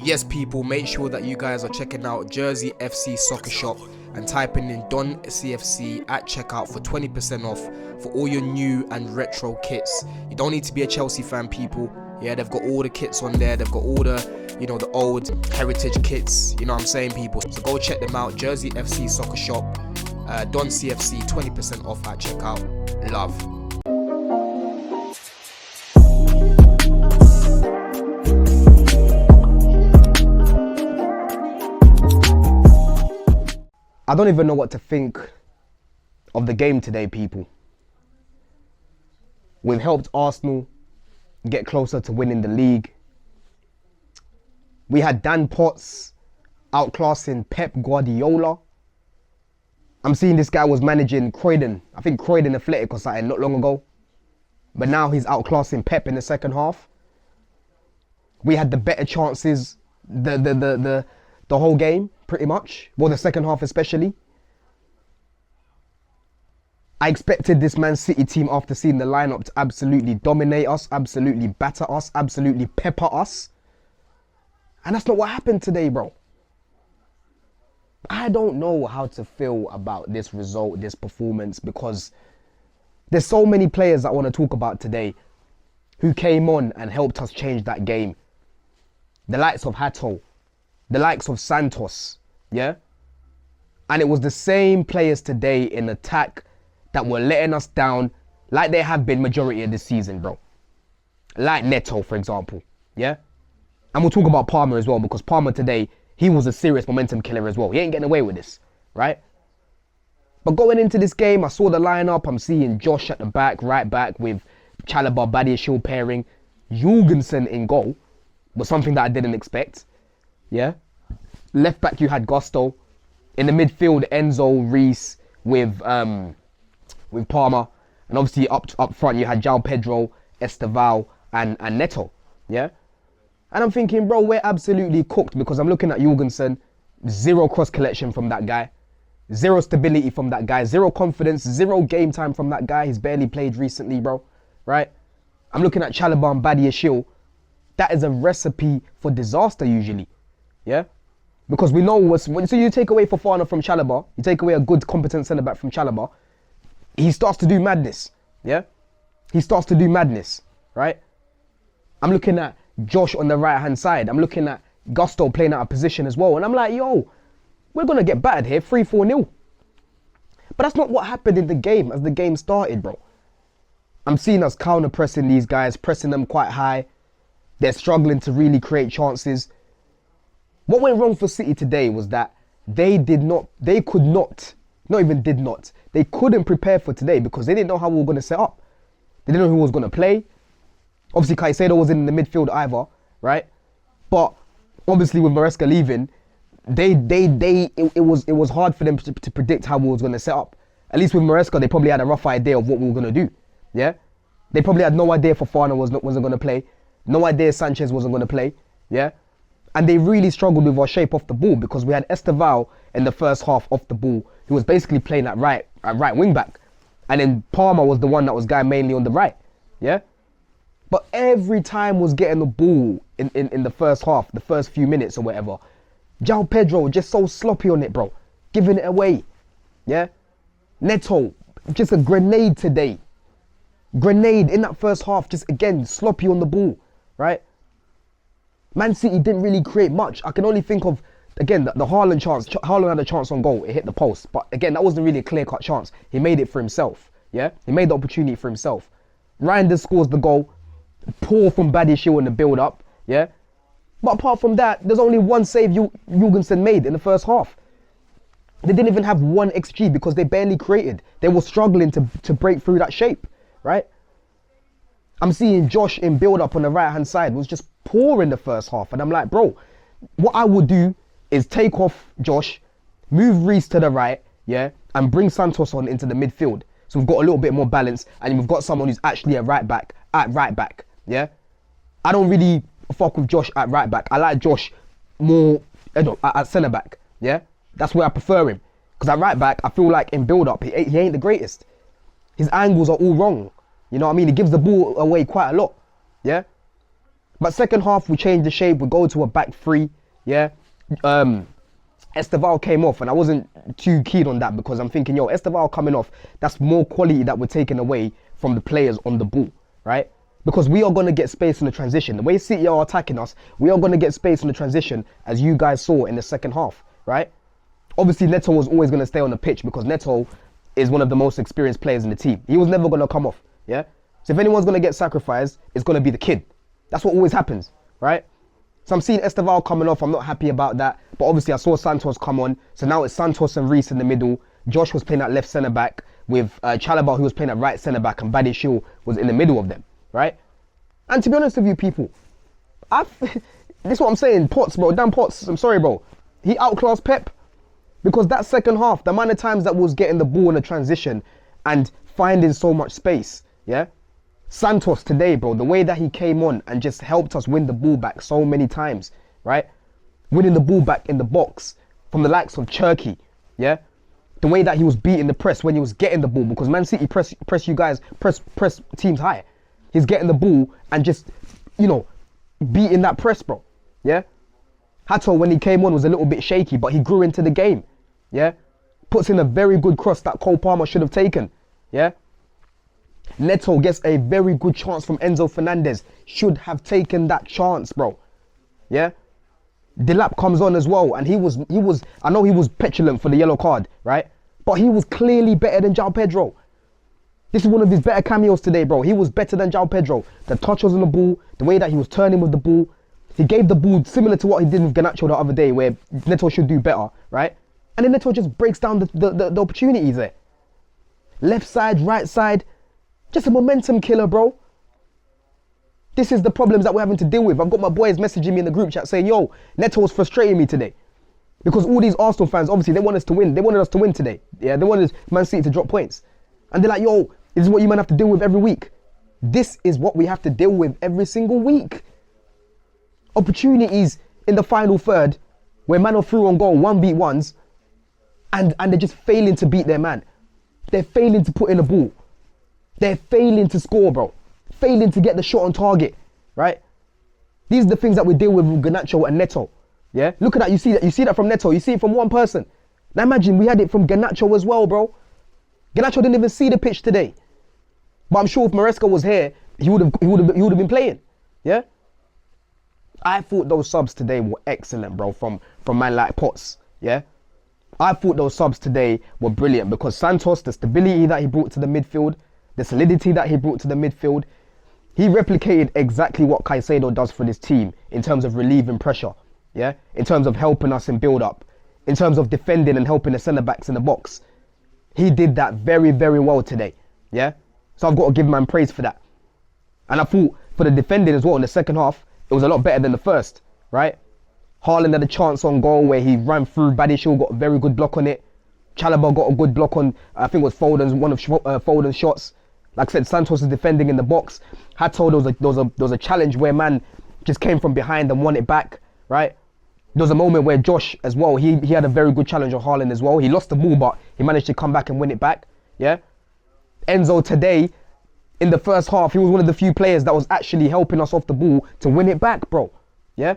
Yes, people, make sure that you guys are checking out Jersey FC Soccer Shop and typing in Don CFC at checkout for 20% off for all your new and retro kits. You don't need to be a Chelsea fan, people. Yeah, they've got all the kits on there. They've got all the, the old heritage kits. You know what I'm saying, people? So go check them out. Jersey FC Soccer Shop, Don CFC, 20% off at checkout. Love. I don't even know what to think of the game today, people. We've helped Arsenal get closer to winning the league. We had Dan Potts outclassing Pep Guardiola. I'm seeing this guy was managing Croydon, I think Croydon Athletic or something not long ago. But now he's outclassing Pep in the second half. We had the better chances the whole game, pretty much. Well, the second half especially. I expected this Man City team, after seeing the lineup, to absolutely dominate us, absolutely batter us, absolutely pepper us. And that's not what happened today, bro. I don't know how to feel about this result, this performance, because there's so many players I want to talk about today who came on and helped us change that game. The likes of Hato, the likes of Santos, yeah? And it was the same players today in attack that were letting us down like they have been majority of this season, bro. Like Neto, for example, yeah? And we'll talk about Palmer as well, because Palmer today, he was a serious momentum killer as well. He ain't getting away with this, right? But going into this game, I saw the lineup. I'm seeing Josh at the back, right back, with Chalobah, Badiashile pairing. Jorgensen in goal was something that I didn't expect, yeah? Left back, you had Gusto. In the midfield, Enzo, Reece with Palmer. And obviously up front, you had João Pedro, Esteval, and Neto, yeah? And I'm thinking, bro, we're absolutely cooked, because I'm looking at Jorgensen. Zero cross collection from that guy. Zero stability from that guy. Zero confidence. Zero game time from that guy. He's barely played recently, bro. Right? I'm looking at Chalobah and Badiashile. That is a recipe for disaster usually. Yeah? Because we know so you take away Fofana from Chalobah, you take away a good, competent centre-back from Chalobah, he starts to do madness. Yeah? He starts to do madness. Right? I'm looking at Josh on the right-hand side. I'm looking at Gusto playing out of position as well. And I'm like, yo, we're going to get battered here, 3-4-0. But that's not what happened in the game as the game started, bro. I'm seeing us counter-pressing these guys, pressing them quite high. They're struggling to really create chances. What went wrong for City today was that they couldn't prepare for today because they didn't know how we were going to set up. They didn't know who was going to play. Obviously, Caicedo wasn't in the midfield either, right? But obviously, with Maresca leaving, it was hard for them to predict how we was going to set up. At least with Maresca, they probably had a rough idea of what we were going to do, yeah? They probably had no idea Fofana wasn't going to play. No idea Sanchez wasn't going to play, yeah? And they really struggled with our shape off the ball, because we had Esteval in the first half off the ball, who was basically playing at right wing back. And then Palmer was the one that was going mainly on the right, yeah? But every time was getting the ball in the first half, the first few minutes or whatever. João Pedro just so sloppy on it, bro. Giving it away. Yeah? Neto, just a grenade today. Grenade in that first half, just again, sloppy on the ball. Right? Man City didn't really create much. I can only think of, again, the Haaland chance. Haaland had a chance on goal. It hit the post. But again, that wasn't really a clear-cut chance. He made it for himself. Yeah? He made the opportunity for himself. Reinders scores the goal. Poor from Badiashile in the build-up, yeah? But apart from that, there's only one save Jorgensen made in the first half. They didn't even have one XG because they barely created. They were struggling to break through that shape, right? I'm seeing Josh in build-up on the right-hand side was just poor in the first half. And I'm like, bro, what I would do is take off Josh, move Reece to the right, yeah? And bring Santos on into the midfield. So we've got a little bit more balance, and we've got someone who's actually a right back, yeah? I don't really fuck with Josh at right back. I like Josh more at centre back, yeah? That's where I prefer him. Because at right back, I feel like in build-up, he ain't the greatest. His angles are all wrong. You know what I mean? He gives the ball away quite a lot, yeah? But second half, we changed the shape. We go to a back three. Yeah. Esteval came off, and I wasn't too keen on that because I'm thinking, yo, Esteval coming off, that's more quality that we're taking away from the players on the ball, right? Because we are going to get space in the transition. The way City are attacking us, we are going to get space in the transition, as you guys saw in the second half, right? Obviously, Neto was always going to stay on the pitch because Neto is one of the most experienced players in the team. He was never going to come off, yeah? So if anyone's going to get sacrificed, it's going to be the kid. That's what always happens, right? So I'm seeing Esteval coming off. I'm not happy about that. But obviously I saw Santos come on. So now it's Santos and Reece in the middle. Josh was playing at left centre-back with Chalobah, who was playing at right centre-back, and Badiashile was in the middle of them, right? And to be honest with you people, this is what I'm saying. Potts, bro. Dan Potts, I'm sorry, bro. He outclassed Pep. Because that second half, the amount of times that was getting the ball in a transition and finding so much space, yeah? Santos today, bro, the way that he came on and just helped us win the ball back so many times, right? Winning the ball back in the box from the likes of Cherki, yeah? The way that he was beating the press when he was getting the ball, because Man City press you guys, press teams high. He's getting the ball and just, you know, beating that press, bro, yeah? Hato, when he came on, was a little bit shaky, but he grew into the game, yeah? Puts in a very good cross that Cole Palmer should have taken, yeah? Neto gets a very good chance from Enzo Fernandez. Should have taken that chance, bro. Yeah? Delap comes on as well, and he was, I know he was petulant for the yellow card, right? But he was clearly better than João Pedro. This is one of his better cameos today, bro. He was better than João Pedro. The touches on the ball, the way that he was turning with the ball. He gave the ball similar to what he did with Garnacho the other day, where Neto should do better, right? And then Neto just breaks down the opportunities there. Left side, right side. Just a momentum killer, bro. This is the problems that we're having to deal with. I've got my boys messaging me in the group chat saying, yo, Neto was frustrating me today. Because all these Arsenal fans, obviously, they want us to win. They wanted us to win today. Yeah, they wanted Man City to drop points. And they're like, yo, this is what you man have to deal with every week. This is what we have to deal with every single week. Opportunities in the final third where man are through on goal, 1v1s, and they're just failing to beat their man. They're failing to put in a ball. They're failing to score, bro. Failing to get the shot on target, right? These are the things that we deal with Garnacho and Neto. Yeah? Look at that. You see that from Neto. You see it from one person. Now imagine we had it from Garnacho as well, bro. Garnacho didn't even see the pitch today. But I'm sure if Maresca was here, he would have been playing. Yeah? I thought those subs today were excellent, bro, from man like Potts. Yeah? I thought those subs today were brilliant because Santos, the stability that he brought to the midfield, the solidity that he brought to the midfield, he replicated exactly what Caicedo does for this team in terms of relieving pressure, yeah? In terms of helping us in build-up, in terms of defending and helping the centre-backs in the box. He did that very, very well today, yeah? So I've got to give man praise for that. And I thought for the defending as well in the second half, it was a lot better than the first, right? Haaland had a chance on goal where he ran through, Badiashile got a very good block on it. Chalobah got a good block on, I think it was Foden's, one of Foden's shots. Like I said, Santos is defending in the box. Hato, there was a challenge where man just came from behind and won it back, right? There was a moment where Josh as well, he had a very good challenge on Haaland as well. He lost the ball, but he managed to come back and win it back, yeah? Enzo today, in the first half, he was one of the few players that was actually helping us off the ball to win it back, bro, yeah?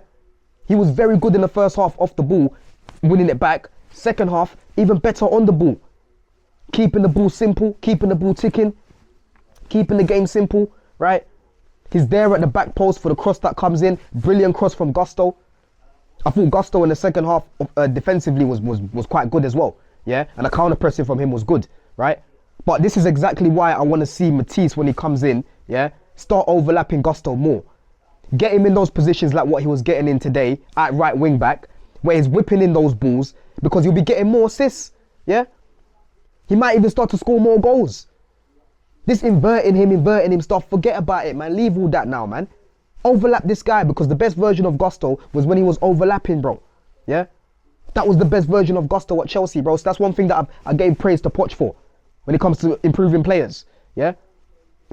He was very good in the first half off the ball, winning it back. Second half, even better on the ball. Keeping the ball simple, keeping the ball ticking, keeping the game simple, right? He's there at the back post for the cross that comes in. Brilliant cross from Gusto. I thought Gusto in the second half defensively was quite good as well, yeah? And the counter pressing from him was good, right? But this is exactly why I want to see Matisse when he comes in, yeah? Start overlapping Gusto more. Get him in those positions like what he was getting in today at right wing back, where he's whipping in those balls, because he'll be getting more assists, yeah? He might even start to score more goals. This inverting him stuff, forget about it, man. Leave all that now, man. Overlap this guy, because the best version of Gusto was when he was overlapping, bro. Yeah? That was the best version of Gusto at Chelsea, bro. So that's one thing that I gave praise to Poch for when it comes to improving players, yeah?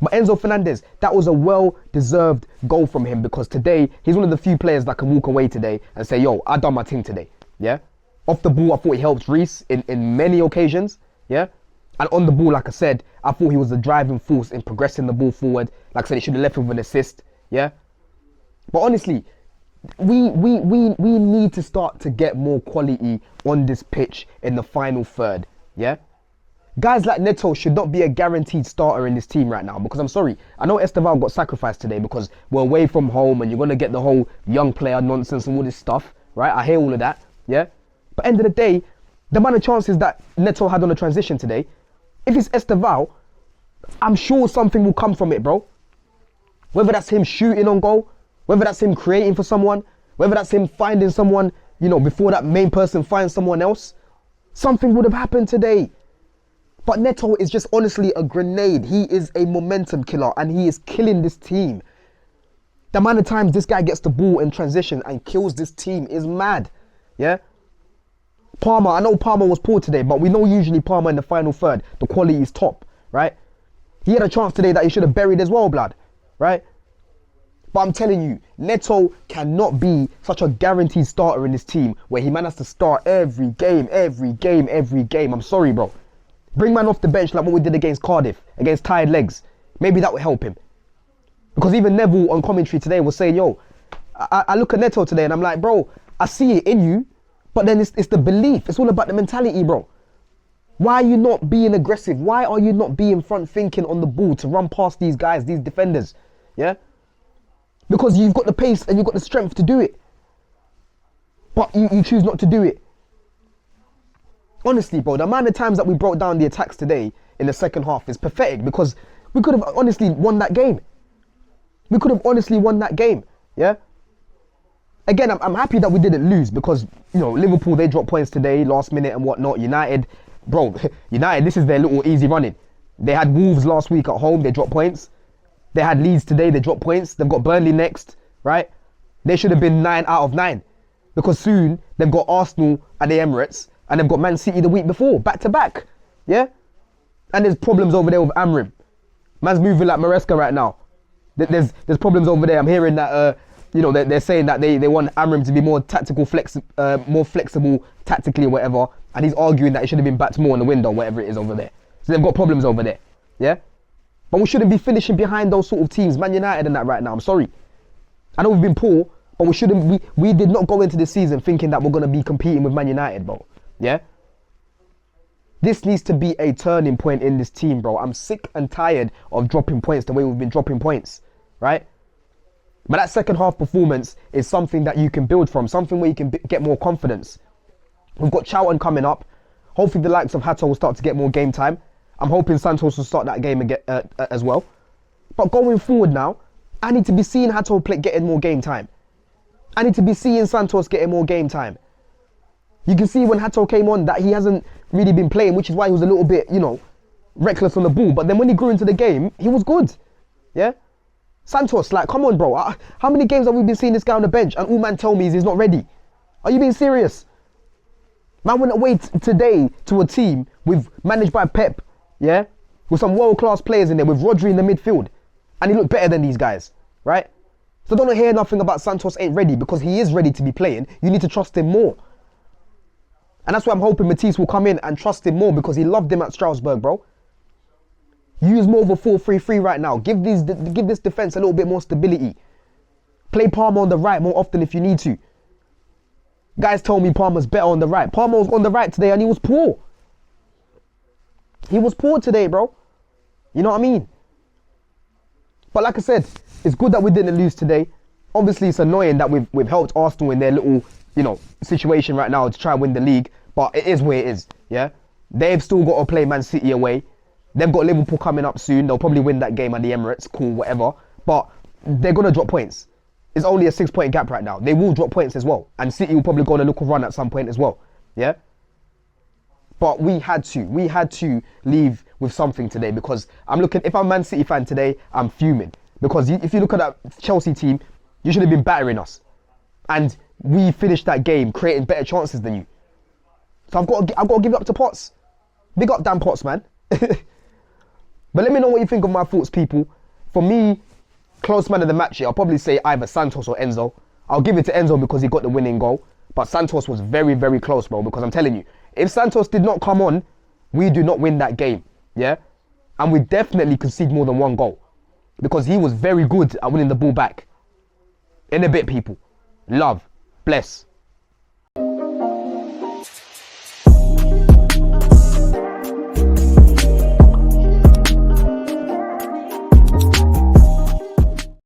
But Enzo Fernandez, that was a well-deserved goal from him, because today, he's one of the few players that can walk away today and say, yo, I done my thing today, yeah? Off the ball, I thought he helped Reece in many occasions, yeah? And on the ball, like I said, I thought he was the driving force in progressing the ball forward. Like I said, he should have left with an assist, yeah? But honestly, we need to start to get more quality on this pitch in the final third. Yeah? Guys like Neto should not be a guaranteed starter in this team right now, because I'm sorry, I know Esteval got sacrificed today because we're away from home and you're going to get the whole young player nonsense and all this stuff, right? I hear all of that, yeah? But end of the day, the amount of chances that Neto had on the transition today, if it's Esteval, I'm sure something will come from it, bro. Whether that's him shooting on goal, whether that's him creating for someone, whether that's him finding someone, you know, before that main person finds someone else, something would have happened today. But Neto is just honestly a grenade. He is a momentum killer and he is killing this team. The amount of times this guy gets the ball in transition and kills this team is mad. Yeah? Palmer, I know Palmer was poor today, but we know usually Palmer in the final third, the quality is top, right? He had a chance today that he should have buried as well, blood, right? But I'm telling you, Neto cannot be such a guaranteed starter in this team where he managed to start every game. I'm sorry, bro. Bring man off the bench like what we did against Cardiff, against tired legs. Maybe that would help him. Because even Neville on commentary today was saying, yo, I look at Neto today and I'm like, bro, I see it in you, but then it's the belief. It's all about the mentality, bro. Why are you not being aggressive? Why are you not being front thinking on the ball to run past these guys, these defenders? Yeah? Because you've got the pace and you've got the strength to do it. But you choose not to do it. Honestly, bro, the amount of times that we brought down the attacks today in the second half is pathetic, because we could have honestly won that game. We could have honestly won that game, yeah? Again, I'm happy that we didn't lose because, you know, Liverpool, they dropped points today, last minute and whatnot. United, bro, United, this is their little easy running. They had Wolves last week at home, they dropped points. They had Leeds today, they dropped points. They've got Burnley next, right? They should have been 9 out of 9 because soon they've got Arsenal at the Emirates. And they've got Man City the week before, back to back, yeah? And there's problems over there with Amrim. Man's moving like Maresca right now. There's problems over there. I'm hearing that, you know, they're saying that they want Amrim to be more tactical, more flexible tactically or whatever. And he's arguing that it should have been backed more in the window, whatever it is over there. So they've got problems over there, yeah? But we shouldn't be finishing behind those sort of teams, Man United and that right now. I'm sorry. I know we've been poor, but we did not go into this season thinking that we're going to be competing with Man United, bro. Yeah? This needs to be a turning point in this team, bro. I'm sick and tired of dropping points the way we've been dropping points, right? But that second half performance is something that you can build from, something where you can get more confidence. We've got Charlton coming up. Hopefully the likes of Hato will start to get more game time. I'm hoping Santos will start that game as well. But going forward now, I need to be seeing Hato getting more game time. I need to be seeing Santos getting more game time. You can see when Hato came on that he hasn't really been playing, which is why he was a little bit, you know, reckless on the ball. But then when he grew into the game, he was good. Yeah? Santos, like, come on, bro. How many games have we been seeing this guy on the bench and all man tell me is he's not ready? Are you being serious? Man went away today to a team managed by Pep, yeah? With some world-class players in there, with Rodri in the midfield. And he looked better than these guys, right? So don't hear nothing about Santos ain't ready, because he is ready to be playing. You need to trust him more. And that's why I'm hoping Matisse will come in and trust him more, because he loved him at Strasbourg, bro. Use more of a 4-3-3 right now. Give this defense a little bit more stability. Play Palmer on the right more often if you need to. Guys told me Palmer's better on the right. Palmer was on the right today and he was poor. He was poor today, bro. You know what I mean? But like I said, it's good that we didn't lose today. Obviously, it's annoying that we've helped Arsenal in their little, you know, situation right now to try and win the league. But it is where it is, yeah? They've still got to play Man City away. They've got Liverpool coming up soon. They'll probably win that game at the Emirates. Cool, whatever. But they're going to drop points. It's only a 6-point gap right now. They will drop points as well. And City will probably go on a little run at some point as well. Yeah? But we had to leave with something today, because if I'm a Man City fan today, I'm fuming. Because if you look at that Chelsea team, you should have been battering us. And we finished that game creating better chances than you. So I've got to give it up to Potts. Big up Dan Potts, man. But let me know what you think of my thoughts, people. For me, close man of the match here, I'll probably say either Santos or Enzo. I'll give it to Enzo because he got the winning goal. But Santos was very, very close, bro. Because I'm telling you, if Santos did not come on, we do not win that game. Yeah? And we definitely concede more than one goal. Because he was very good at winning the ball back. In a bit, people. Love. Bless.